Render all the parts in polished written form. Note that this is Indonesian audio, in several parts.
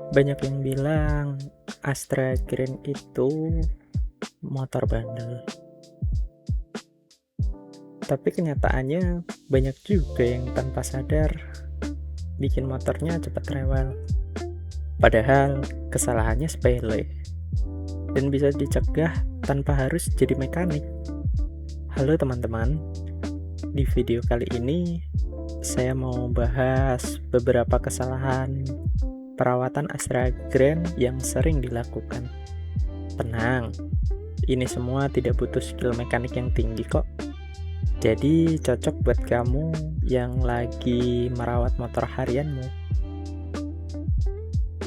Banyak yang bilang Astra Green itu motor bandel. Tapi kenyataannya banyak juga yang tanpa sadar bikin motornya cepat rewel. Padahal kesalahannya sepele dan bisa dicegah tanpa harus jadi mekanik. Halo teman-teman, di video kali ini saya mau bahas beberapa kesalahan perawatan Astra Grand yang sering dilakukan. Tenang, ini semua tidak butuh skill mekanik yang tinggi kok. Jadi cocok buat kamu yang lagi merawat motor harianmu.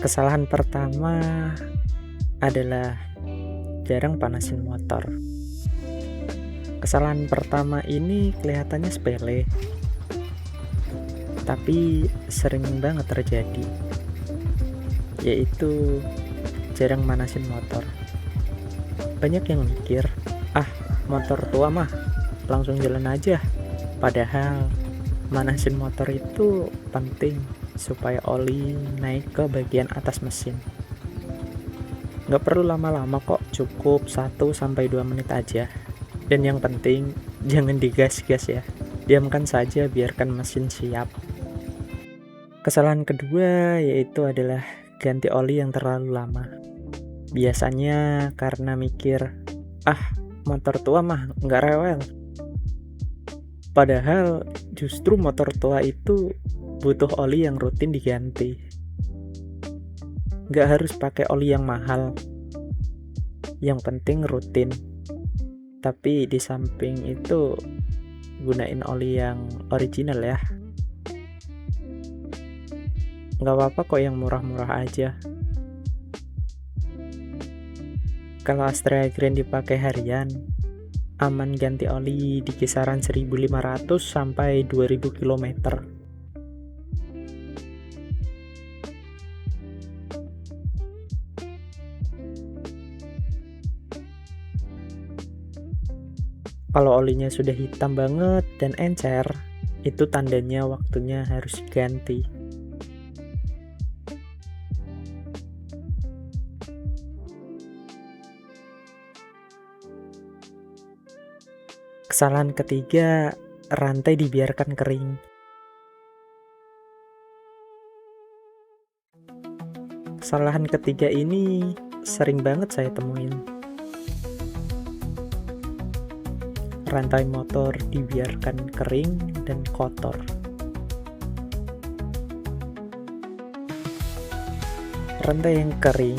Kesalahan pertama adalah jarang panasin motor. Kesalahan pertama ini kelihatannya sepele, tapi sering banget terjadi, yaitu jarang manasin motor. Banyak yang mikir, motor tua mah langsung jalan aja. Padahal manasin motor itu penting supaya oli naik ke bagian atas mesin. Nggak perlu lama-lama kok, cukup 1-2 menit aja. Dan yang penting jangan digas-gas ya, diamkan saja, biarkan mesin siap. Kesalahan kedua yaitu adalah ganti oli yang terlalu lama. Biasanya karena mikir, motor tua mah nggak rewel. Padahal justru motor tua itu butuh oli yang rutin diganti. Nggak harus pakai oli yang mahal, yang penting rutin. Tapi di samping itu gunain oli yang original ya. Nggak apa-apa kok yang murah-murah aja. Kalau Astra Grand dipakai harian, aman ganti oli di kisaran 1.500 sampai 2.000 km. Kalau olinya sudah hitam banget dan encer, itu tandanya waktunya harus diganti. Kesalahan ketiga, rantai dibiarkan kering. Kesalahan ketiga ini sering banget saya temuin. Rantai motor dibiarkan kering dan kotor. Rantai yang kering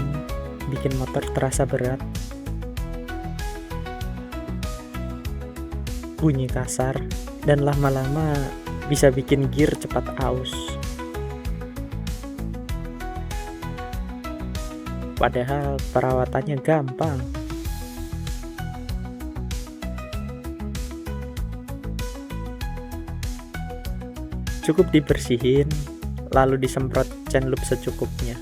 bikin motor terasa berat, bunyi kasar, dan lama-lama bisa bikin gear cepat aus. Padahal perawatannya gampang. Cukup dibersihin, lalu disemprot chain loop secukupnya.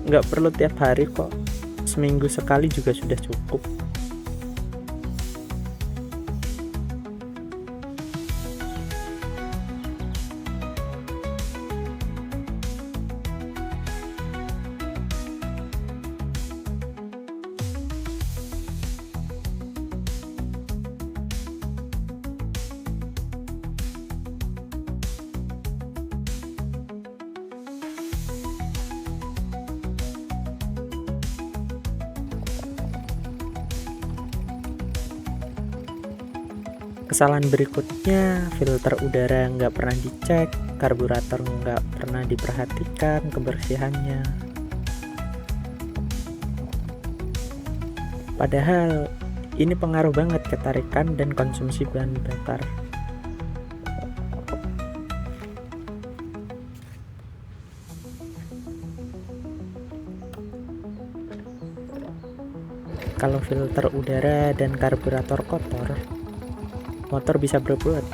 Nggak perlu tiap hari kok, seminggu sekali juga sudah cukup. Kesalahan berikutnya, filter udara nggak pernah dicek, karburator nggak pernah diperhatikan kebersihannya. Padahal ini pengaruh banget ke tarikan dan konsumsi bahan bakar. Kalau filter udara dan karburator kotor, motor bisa berebut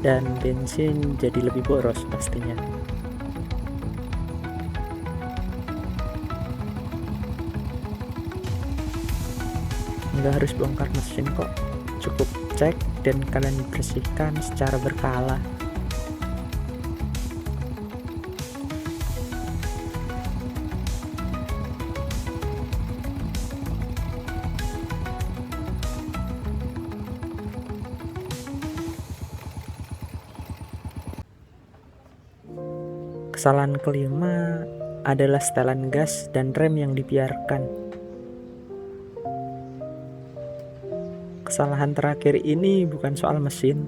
dan bensin jadi lebih boros pastinya. Nggak harus bongkar mesin kok, cukup cek dan kalian bersihkan secara berkala. Kesalahan kelima adalah setelan gas dan rem yang dibiarkan. Kesalahan terakhir ini bukan soal mesin,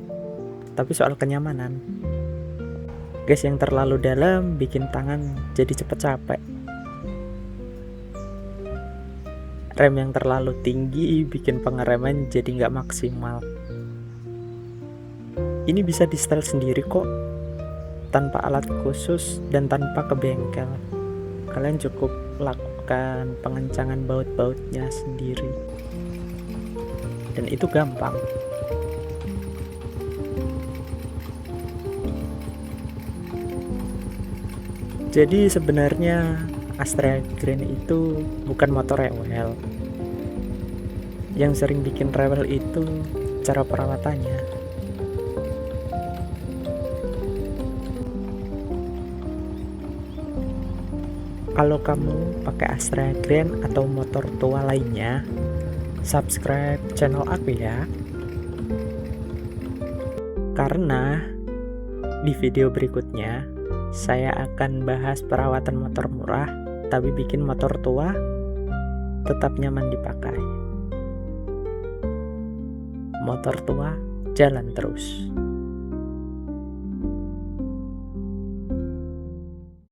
tapi soal kenyamanan. Gas yang terlalu dalam bikin tangan jadi cepet capek. Rem yang terlalu tinggi bikin pengereman jadi nggak maksimal. Ini bisa di setel sendiri kok, tanpa alat khusus dan tanpa ke bengkel. Kalian cukup lakukan pengencangan baut-bautnya sendiri, dan itu gampang. Jadi sebenarnya Astrea Green itu bukan motor rewel. Yang sering bikin rewel itu cara perawatannya. Kalau kamu pakai Astrea Green atau motor tua lainnya, subscribe channel aku ya. Karena di video berikutnya saya akan bahas perawatan motor murah tapi bikin motor tua tetap nyaman dipakai. Motor tua jalan terus.